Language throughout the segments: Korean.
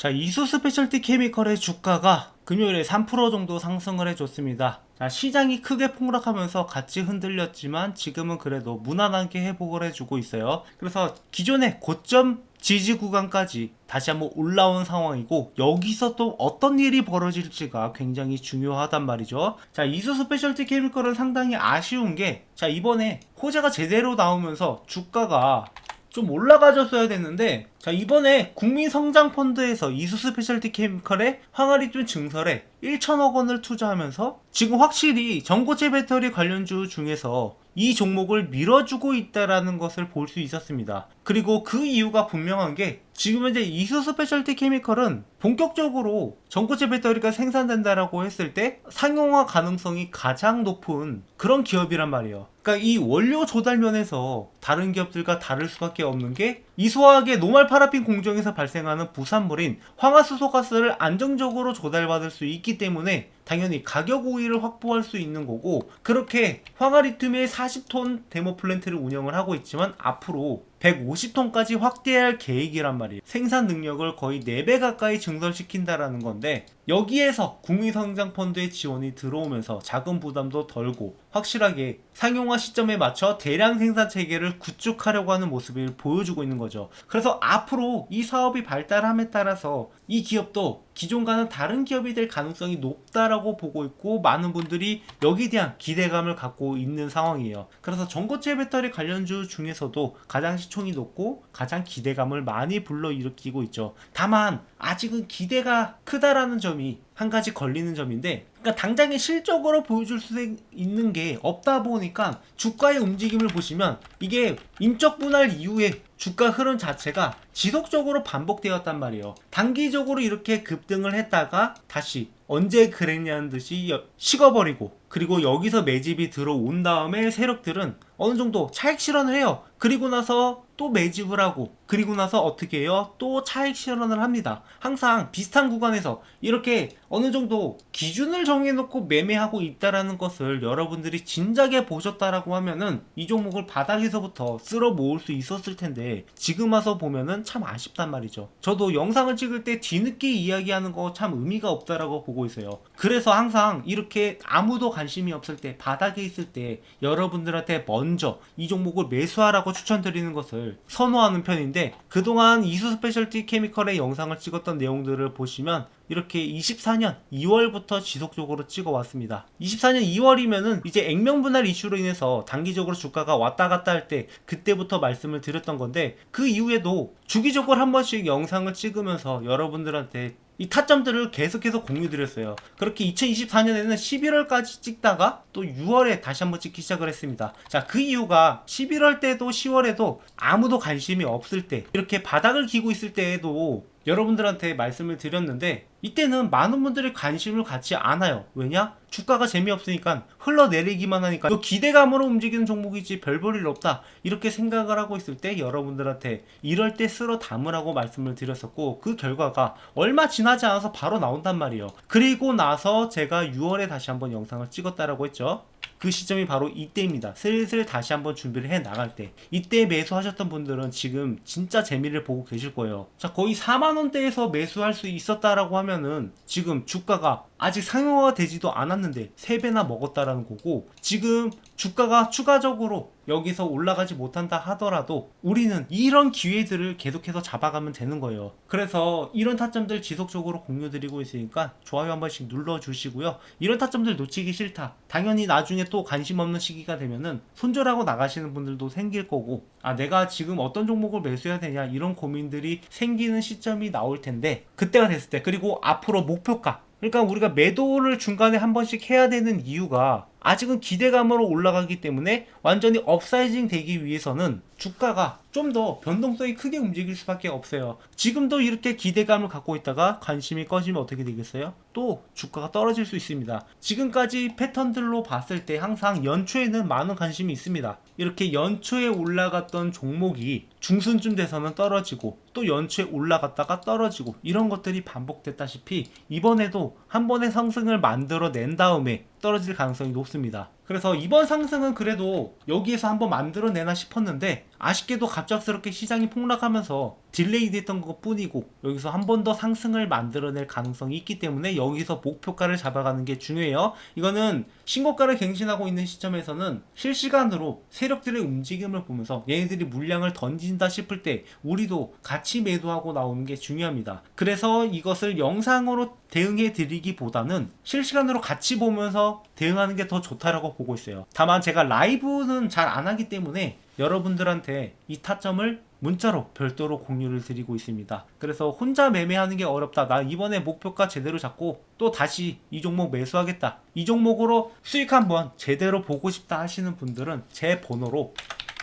자, 이수 스페셜티 케미컬의 주가가 금요일에 3% 정도 상승을 해줬습니다. 자, 시장이 크게 폭락하면서 같이 흔들렸지만 지금은 그래도 무난하게 회복을 해주고 있어요. 그래서 기존의 고점 지지 구간까지 다시 한번 올라온 상황이고, 여기서 또 어떤 일이 벌어질지가 굉장히 중요하단 말이죠. 자, 이수 스페셜티 케미컬은 상당히 아쉬운 게, 자, 이번에 호재가 제대로 나오면서 주가가 좀 올라가졌어야 됐는데, 자, 이번에 국민성장펀드에서 이수 스페셜티 케미컬에 황화리튬 증설에 1천억 원을 투자하면서 지금 확실히 전고체 배터리 관련주 중에서 이 종목을 밀어주고 있다라는 것을 볼 수 있었습니다. 그리고 그 이유가 분명한 게, 지금 현재 이수 스페셜티 케미컬은 본격적으로 전고체 배터리가 생산된다라고 했을 때 상용화 가능성이 가장 높은 그런 기업이란 말이에요. 그러니까 이 원료 조달 면에서 다른 기업들과 다를 수밖에 없는 게, 이소화학의 노말 파라핀 공정에서 발생하는 부산물인 황화수소가스를 안정적으로 조달받을 수 있기 때문에 당연히 가격 우위를 확보할 수 있는 거고, 그렇게 황화리튬의 40톤 데모 플랜트를 운영을 하고 있지만 앞으로 150톤까지 확대할 계획이란 말이에요. 생산 능력을 거의 4배 가까이 증설시킨다라는 건데, 여기에서 국민성장펀드의 지원이 들어오면서 자금 부담도 덜고 확실하게 상용화 시점에 맞춰 대량 생산 체계를 구축하려고 하는 모습을 보여주고 있는 거죠. 그래서 앞으로 이 사업이 발달함에 따라서 이 기업도 기존과는 다른 기업이 될 가능성이 높다라고 보고 있고, 많은 분들이 여기에 대한 기대감을 갖고 있는 상황이에요. 그래서 전고체 배터리 관련주 중에서도 가장 시총이 높고 가장 기대감을 많이 불러일으키고 있죠. 다만 아직은 기대가 크다라는 점이 한 가지 걸리는 점인데, 그러니까 당장에 실적으로 보여줄 수 있는 게 없다 보니까 주가의 움직임을 보시면 이게 인적 분할 이후에 주가 흐름 자체가 지속적으로 반복되었단 말이에요. 단기적으로 이렇게 급등을 했다가 다시 언제 그랬냐는 듯이 식어버리고, 그리고 여기서 매집이 들어온 다음에 세력들은 어느 정도 차익 실현을 해요. 그리고 나서 또 매집을 하고, 그리고 나서 어떻게 해요? 또 차익 실현을 합니다. 항상 비슷한 구간에서 이렇게 어느 정도 기준을 정해놓고 매매하고 있다라는 것을 여러분들이 진작에 보셨다라고 하면은 이 종목을 바닥에서부터 쓸어 모을 수 있었을 텐데, 지금 와서 보면은 참 아쉽단 말이죠. 저도 영상을 찍을 때 뒤늦게 이야기하는 거 참 의미가 없다라고 보고 있어요. 그래서 항상 이렇게 아무도 관심이 없을 때, 바닥에 있을 때 여러분들한테 먼저 이 종목을 매수하라고 추천드리는 것을 선호하는 편인데, 그동안 이수 스페셜티 케미컬의 영상을 찍었던 내용들을 보시면 이렇게 24년 2월부터 지속적으로 찍어왔습니다. 24년 2월이면은 이제 액면 분할 이슈로 인해서 단기적으로 주가가 왔다 갔다 할 때 그때부터 말씀을 드렸던 건데, 그 이후에도 주기적으로 한 번씩 영상을 찍으면서 여러분들한테 이 타점들을 계속해서 공유드렸어요. 그렇게 2024년에는 11월까지 찍다가 또 6월에 다시 한번 찍기 시작을 했습니다. 자, 그 이유가 11월 때도 10월에도 아무도 관심이 없을 때, 이렇게 바닥을 기고 있을 때에도 여러분들한테 말씀을 드렸는데, 이때는 많은 분들이 관심을 갖지 않아요. 왜냐? 주가가 재미없으니까 흘러내리기만 하니까 또 기대감으로 움직이는 종목이지 별 볼 일 없다, 이렇게 생각을 하고 있을 때 여러분들한테 이럴 때 쓸어 담으라고 말씀을 드렸었고, 그 결과가 얼마 지나지 않아서 바로 나온단 말이에요. 그리고 나서 제가 6월에 다시 한번 영상을 찍었다라고 했죠. 그 시점이 바로 이때입니다. 슬슬 다시 한번 준비를 해 나갈 때, 이때 매수하셨던 분들은 지금 진짜 재미를 보고 계실 거예요. 자, 거의 4만원대에서 매수할 수 있었다라고 하면은 지금 주가가 아직 상용화가 되지도 않았는데 3배나 먹었다라는 거고, 지금 주가가 추가적으로 여기서 올라가지 못한다 하더라도 우리는 이런 기회들을 계속해서 잡아가면 되는 거예요. 그래서 이런 타점들 지속적으로 공유드리고 있으니까 좋아요 한 번씩 눌러주시고요. 이런 타점들 놓치기 싫다, 당연히 나중에 또 관심 없는 시기가 되면은 손절하고 나가시는 분들도 생길 거고, 아, 내가 지금 어떤 종목을 매수해야 되냐, 이런 고민들이 생기는 시점이 나올 텐데, 그때가 됐을 때, 그리고 앞으로 목표가, 그러니까 우리가 매도를 중간에 한 번씩 해야 되는 이유가, 아직은 기대감으로 올라가기 때문에 완전히 업사이징 되기 위해서는 주가가 좀 더 변동성이 크게 움직일 수밖에 없어요. 지금도 이렇게 기대감을 갖고 있다가 관심이 꺼지면 어떻게 되겠어요? 또 주가가 떨어질 수 있습니다. 지금까지 패턴들로 봤을 때 항상 연초에는 많은 관심이 있습니다. 이렇게 연초에 올라갔던 종목이 중순쯤 돼서는 떨어지고, 또 연초에 올라갔다가 떨어지고, 이런 것들이 반복됐다시피 이번에도 한 번의 상승을 만들어낸 다음에 떨어질 가능성이 높습니다. 그래서 이번 상승은 그래도 여기에서 한번 만들어내나 싶었는데 아쉽게도 갑작스럽게 시장이 폭락하면서 딜레이 됐던 것 뿐이고 여기서 한 번 더 상승을 만들어낼 가능성이 있기 때문에 여기서 목표가를 잡아가는 게 중요해요. 이거는 신고가를 갱신하고 있는 시점에서는 실시간으로 세력들의 움직임을 보면서 얘네들이 물량을 던진다 싶을 때 우리도 같이 매도하고 나오는 게 중요합니다. 그래서 이것을 영상으로 대응해 드리기보다는 실시간으로 같이 보면서 대응하는 게 더 좋다라고 보고 있어요. 다만 제가 라이브는 잘 안 하기 때문에 여러분들한테 이 타점을 문자로 별도로 공유를 드리고 있습니다. 그래서 혼자 매매하는 게 어렵다. 나 이번에 목표가 제대로 잡고 또 다시 이 종목 매수하겠다. 이 종목으로 수익 한번 제대로 보고 싶다 하시는 분들은 제 번호로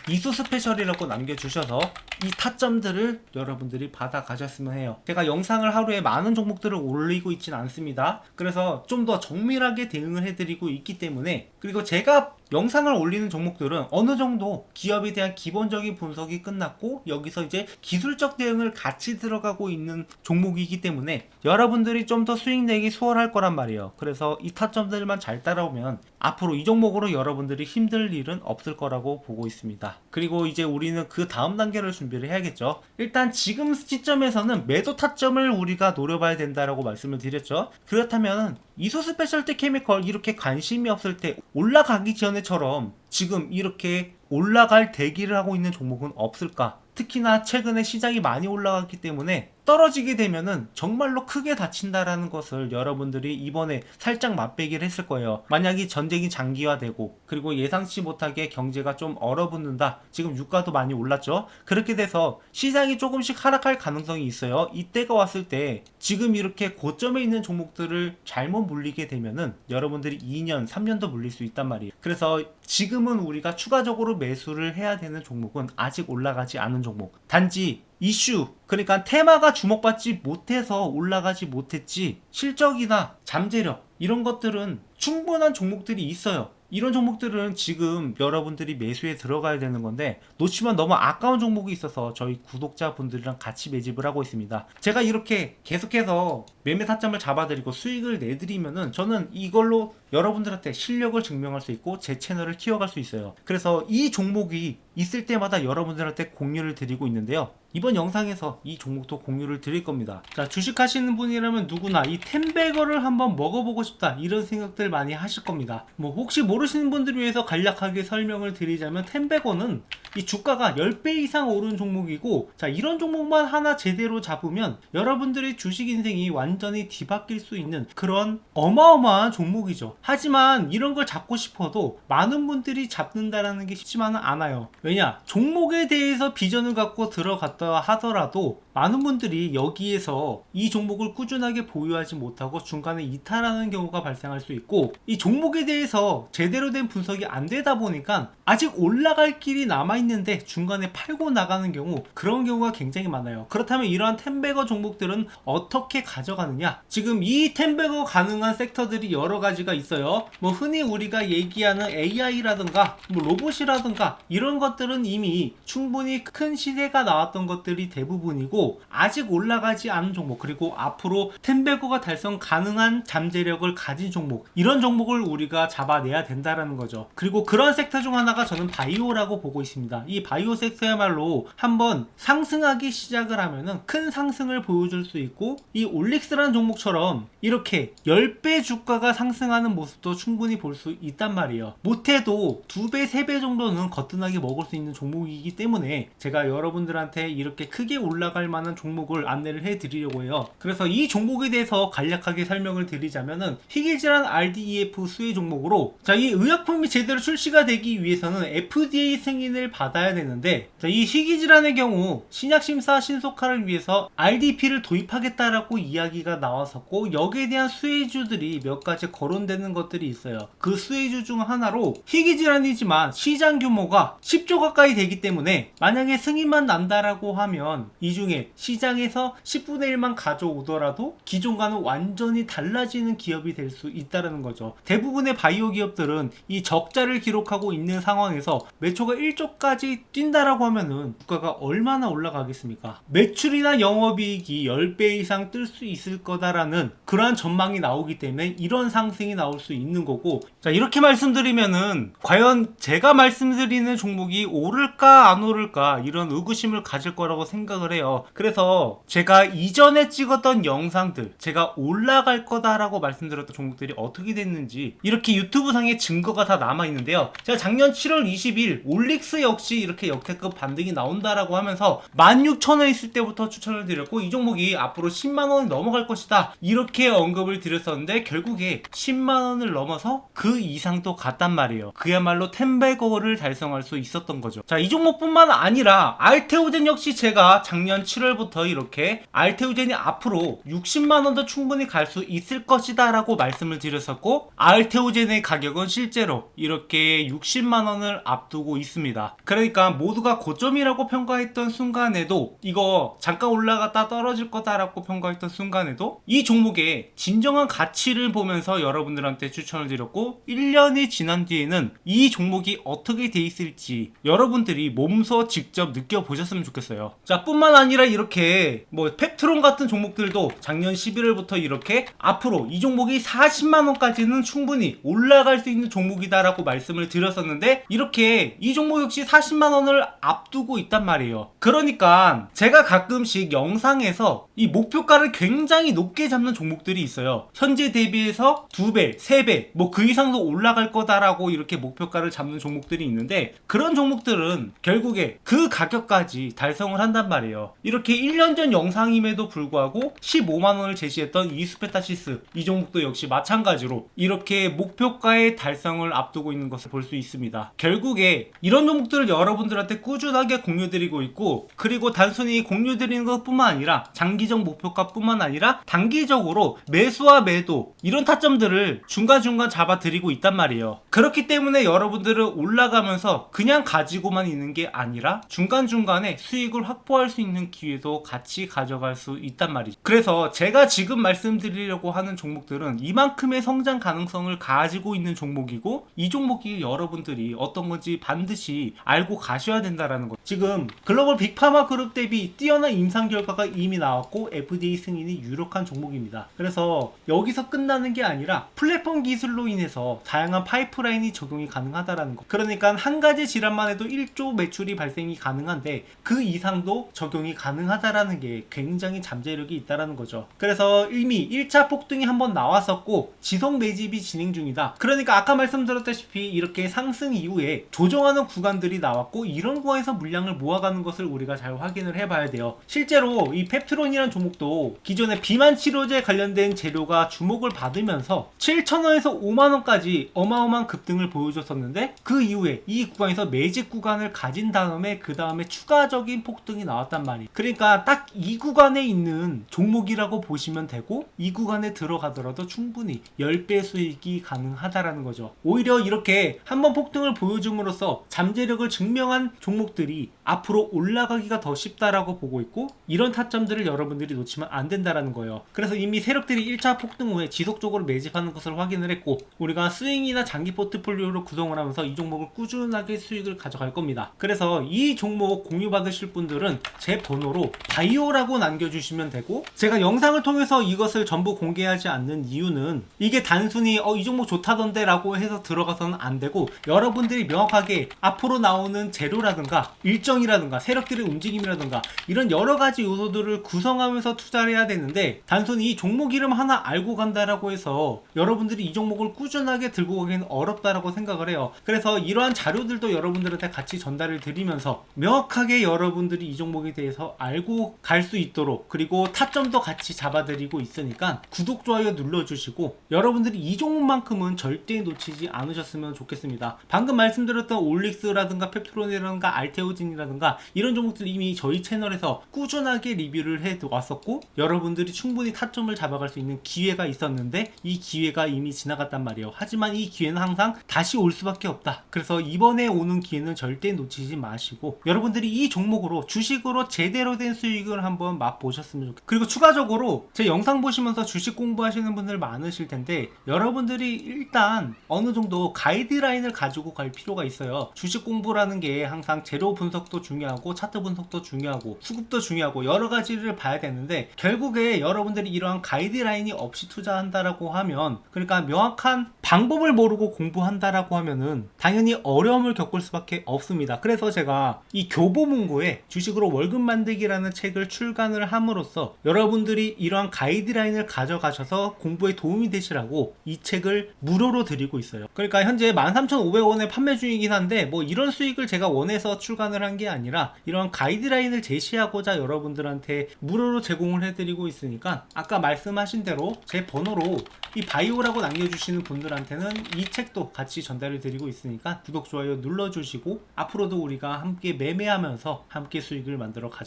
이수 스페셜이라고 남겨주셔서 이 타점들을 여러분들이 받아 가셨으면 해요. 제가 영상을 하루에 많은 종목들을 올리고 있진 않습니다. 그래서 좀 더 정밀하게 대응을 해드리고 있기 때문에, 그리고 제가 영상을 올리는 종목들은 어느 정도 기업에 대한 기본적인 분석이 끝났고 여기서 이제 기술적 대응을 같이 들어가고 있는 종목이기 때문에 여러분들이 좀 더 수익 내기 수월할 거란 말이에요. 그래서 이 타점들만 잘 따라오면 앞으로 이 종목으로 여러분들이 힘들 일은 없을 거라고 보고 있습니다. 그리고 이제 우리는 그 다음 단계를 준비를 해야겠죠. 일단 지금 시점에서는 매도 타점을 우리가 노려봐야 된다라고 말씀을 드렸죠. 그렇다면 이수 스페셜티 케미컬 이렇게 관심이 없을 때 올라가기 전에처럼 지금 이렇게 올라갈 대기를 하고 있는 종목은 없을까? 특히나 최근에 시장이 많이 올라갔기 때문에 떨어지게 되면은 정말로 크게 다친다라는 것을 여러분들이 이번에 살짝 맛배기를 했을 거예요. 만약에 전쟁이 장기화되고 그리고 예상치 못하게 경제가 좀 얼어붙는다. 지금 유가도 많이 올랐죠. 그렇게 돼서 시장이 조금씩 하락할 가능성이 있어요. 이때가 왔을 때 지금 이렇게 고점에 있는 종목들을 잘못 물리게 되면은 여러분들이 2년, 3년도 물릴 수 있단 말이에요. 그래서 지금은 우리가 추가적으로 매수를 해야 되는 종목은 아직 올라가지 않은 종목. 단지 이슈, 그러니까 테마가 주목받지 못해서 올라가지 못했지 실적이나 잠재력 이런 것들은 충분한 종목들이 있어요. 이런 종목들은 지금 여러분들이 매수에 들어가야 되는 건데 놓치면 너무 아까운 종목이 있어서 저희 구독자분들이랑 같이 매집을 하고 있습니다. 제가 이렇게 계속해서 매매 타점을 잡아드리고 수익을 내드리면은 저는 이걸로 여러분들한테 실력을 증명할 수 있고 제 채널을 키워갈 수 있어요. 그래서 이 종목이 있을 때마다 여러분들한테 공유를 드리고 있는데요. 이번 영상에서 이 종목도 공유를 드릴 겁니다. 자, 주식하시는 분이라면 누구나 이 텐베거를 한번 먹어보고 싶다 이런 생각들 많이 하실 겁니다. 뭐 혹시 모르시는 분들을 위해서 간략하게 설명을 드리자면 텐베거는 이 주가가 10배 이상 오른 종목이고, 자, 이런 종목만 하나 제대로 잡으면 여러분들의 주식 인생이 완전히 뒤바뀔 수 있는 그런 어마어마한 종목이죠. 하지만 이런 걸 잡고 싶어도 많은 분들이 잡는다라는 게 쉽지만은 않아요. 왜냐? 종목에 대해서 비전을 갖고 들어갔다 하더라도 많은 분들이 여기에서 이 종목을 꾸준하게 보유하지 못하고 중간에 이탈하는 경우가 발생할 수 있고, 이 종목에 대해서 제대로 된 분석이 안 되다 보니까 아직 올라갈 길이 남아있는데 중간에 팔고 나가는 경우, 그런 경우가 굉장히 많아요. 그렇다면 이러한 텐베거 종목들은 어떻게 가져가느냐? 지금 이 텐베거 가능한 섹터들이 여러 가지가 있어요. 뭐 흔히 우리가 얘기하는 AI라든가 뭐 로봇이라든가 이런 것들은 이미 충분히 큰 시세가 나왔던 것들이 대부분이고, 아직 올라가지 않은 종목, 그리고 앞으로 텐베거가 달성 가능한 잠재력을 가진 종목, 이런 종목을 우리가 잡아내야 된다라는 거죠. 그리고 그런 섹터 중 하나가 저는 바이오라고 보고 있습니다. 이 바이오 섹터야말로 한번 상승하기 시작을 하면은 큰 상승을 보여줄 수 있고, 이 올릭스라는 종목처럼 이렇게 10배 주가가 상승하는 모습도 충분히 볼 수 있단 말이에요. 못해도 2배, 3배 정도는 거뜬하게 먹을 수 있는 종목이기 때문에 제가 여러분들한테 이렇게 크게 올라갈 만한 종목을 안내를 해드리려고 해요. 그래서 이 종목에 대해서 간략하게 설명을 드리자면은 희귀질환 RDEF 수혜 종목으로, 자, 이 의약품이 제대로 출시가 되기 위해서는 FDA 승인을 받아야 되는데, 자, 이 희귀질환의 경우 신약심사 신속화를 위해서 RDP를 도입하겠다라고 이야기가 나왔었고, 여기에 대한 수혜주들이 몇 가지 거론되는 것들이 있어요. 그 수혜주 중 하나로 희귀질환이지만 시장 규모가 10조 10조 가까이 되기 때문에 만약에 승인만 난다라고 하면 이 중에 시장에서 10분의 1만 가져오더라도 기존과는 완전히 달라지는 기업이 될 수 있다는 거죠. 대부분의 바이오 기업들은 이 적자를 기록하고 있는 상황에서 매초가 1조까지 뛴다라고 하면은 주가가 얼마나 올라가겠습니까? 매출이나 영업이익이 10배 이상 뜰 수 있을 거다라는 그러한 전망이 나오기 때문에 이런 상승이 나올 수 있는 거고, 자, 이렇게 말씀드리면은 과연 제가 말씀드리는 종목이 오를까 안 오를까 이런 의구심을 가질 거라고 생각을 해요. 그래서 제가 이전에 찍었던 영상들, 제가 올라갈 거다라고 말씀드렸던 종목들이 어떻게 됐는지 이렇게 유튜브 상에 증거가 다 남아 있는데요. 제가 작년 7월 20일 올릭스 역시 이렇게 역대급 반등이 나온다라고 하면서 16,000원 있을 때부터 추천을 드렸고, 이 종목이 앞으로 10만원이 넘어갈 것이다 이렇게 언급을 드렸었는데 결국에 10만원을 넘어서 그 이상도 갔단 말이에요. 그야말로 텐베거를 달성할 수 있었던 거죠. 자, 이 종목뿐만 아니라 알테오젠 역시 제가 작년 7월부터 이렇게 알테오젠이 앞으로 60만원도 충분히 갈 수 있을 것이다 라고 말씀을 드렸었고, 알테오젠의 가격은 실제로 이렇게 60만원을 앞두고 있습니다. 그러니까 모두가 고점이라고 평가했던 순간에도, 이거 잠깐 올라갔다 떨어질 거다라고 평가했던 순간에도 이 종목의 진정한 가치를 보면서 여러분들한테 추천을 드렸고, 1년이 지난 뒤에는 이 종목이 어떻게 돼 있을지 여러분들이 몸소 직접 느껴보셨으면 좋겠어요. 자, 뿐만 아니라 이렇게 뭐 펩트론 같은 종목들도 작년 11월부터 이렇게 앞으로 이 종목이 40만원까지는 충분히 올라갈 수 있는 종목이다 라고 말씀을 드렸었는데, 이렇게 이 종목 역시 40만원을 앞두고 있단 말이에요. 그러니까 제가 가끔씩 영상에서 이 목표가를 굉장히 높게 잡는 종목들이 있어요. 현재 대비해서 2배, 3배, 뭐 그 이상도 올라갈 거다라고 이렇게 목표가를 잡는 종목들이 있는데, 그런 종목들은 결국에 그 가격까지 달성을 한단 말이에요. 이렇게 1년 전 영상임에도 불구하고 15만원을 제시했던 이스페타시스, 이 종목도 역시 마찬가지로 이렇게 목표가의 달성을 앞두고 있는 것을 볼 수 있습니다. 결국에 이런 종목들을 여러분들한테 꾸준하게 공유드리고 있고, 그리고 단순히 공유드리는 것뿐만 아니라 장기적 목표가 뿐만 아니라 단기적으로 매수와 매도 이런 타점들을 중간중간 잡아드리고 있단 말이에요. 그렇기 때문에 여러분들은 올라가면서 그냥 가지고만 있는 게 아니라 중간중간에 수익을 확보할 수 있는 기회도 같이 가져갈 수 있단 말이죠. 그래서 제가 지금 말씀드리려고 하는 종목들은 이만큼의 성장 가능성을 가지고 있는 종목이고, 이 종목이 여러분들이 어떤 건지 반드시 알고 가셔야 된다라는 거. 지금 글로벌 빅파마 그룹 대비 뛰어난 임상 결과가 이미 나왔고 FDA 승인이 유력한 종목입니다. 그래서 여기서 끝나는 게 아니라 플랫폼 기술로 인해서 다양한 파이프라인이 적용이 가능하다라는 거. 그러니까 한 가지 질환만 해도 1조 매출이 발생이 가능한데 그 이상도 적용이 가능하다라는 게 굉장히 잠재력이 있다라는 거죠. 그래서 이미 1차 폭등이 한번 나왔었고 지속 매집이 진행 중이다. 그러니까 아까 말씀드렸다시피 이렇게 상승 이후에 조정하는 구간들이 나왔고, 이런 구간에서 물량을 모아가는 것을 우리가 잘 확인을 해봐야 돼요. 실제로 이 펩트론이라는 종목도 기존의 비만 치료제 관련된 재료가 주목을 받으면서 7,000원에서 5만원까지 어마어마한 급등을 보여줬었는데, 그 이후에 이 구간에서 매집 구간을 가진 다음에 그 다음에 추가적인 폭등이 나왔단 말이에요. 그러니까 딱 이 구간에 있는 종목이라고 보시면 되고, 이 구간에 들어가더라도 충분히 10배 수익이 가능하다라는 거죠. 오히려 이렇게 한번 폭등을 보여줌으로써 잠재력을 증명한 종목들이 앞으로 올라가기가 더 쉽다라고 보고 있고, 이런 타점들을 여러분들이 놓치면 안 된다라는 거예요. 그래서 이미 세력들이 1차 폭등 후에 지속적으로 매집하는 것을 확인을 했고, 우리가 스윙이나 장기 포트폴리오로 구성을 하면서 이 종목을 꾸준하게 수익을 가져갈 겁니다. 그래서 이 종목 공유 받으실 분들은 제 번호로 바이오라고 남겨주시면 되고, 제가 영상을 통해서 이것을 전부 공개하지 않는 이유는 이게 단순히 이 종목 좋다던데 라고 해서 들어가서는 안 되고, 여러분들이 명확하게 앞으로 나오는 재료라든가 일정이라든가 세력들의 움직임이라든가 이런 여러가지 요소들을 구성하면서 투자를 해야 되는데, 단순히 이 종목 이름 하나 알고 간다라고 해서 여러분들이 이 종목을 꾸준하게 들고 가기는 어렵다라고 생각을 해요. 그래서 이러한 자료들도 여러분들한테 같이 전달을 드리면서 명확하게 여러분들이 이 종목에 대해서 알고 갈 수 있도록, 그리고 타점도 같이 잡아드리고 있으니까 구독, 좋아요 눌러주시고, 여러분들이 이 종목만큼은 절대 놓치지 않으셨으면 좋겠습니다. 방금 말씀드렸던 올릭스라든가 펩트론이라든가 알테오진이라든가 종목들이라든가 이런 종목들 이미 저희 채널에서 꾸준하게 리뷰를 해 왔었고, 여러분들이 충분히 타점을 잡아갈 수 있는 기회가 있었는데 이 기회가 이미 지나갔단 말이에요. 하지만 이 기회는 항상 다시 올 수밖에 없다. 그래서 이번에 오는 기회는 절대 놓치지 마시고 여러분들이 이 종목으로 주식으로 제대로 된 수익을 한번 맛보셨으면 좋겠어요. 그리고 추가적으로 제 영상 보시면서 주식 공부하시는 분들 많으실 텐데, 여러분들이 일단 어느 정도 가이드라인을 가지고 갈 필요가 있어요. 주식 공부라는 게 항상 재료 분석도 중요하고 차트 분석도 중요하고 수급도 중요하고 여러 가지를 봐야 되는데, 결국에 여러분들이 이러한 가이드라인이 없이 투자한다라고 하면, 그러니까 명확한 방법을 모르고 공부한다라고 하면은 당연히 어려움을 겪을 수밖에 없습니다. 그래서 제가 이 교보문고에 주식으로 월급 만들기라는 책을 출간을 함으로써 여러분들이 이러한 가이드라인을 가져가셔서 공부에 도움이 되시라고 이 책을 무료로 드리고 있어요. 그러니까 현재 13,500원에 판매 중이긴 한데, 뭐 이런 수익을 제가 원해서 출간을 한 게 아니라 이러한 가이드라인을 제시하고자 여러분들한테 무료로 제공을 해드리고 있으니까, 아까 말씀하신 대로 제 번호로 이 바이오라고 남겨주시는 분들한테는 이 책도 같이 전달을 드리고 있으니까 구독, 좋아요 눌러주시고 앞으로도 우리가 함께 매매하면서 함께 수익을 만들어 가자고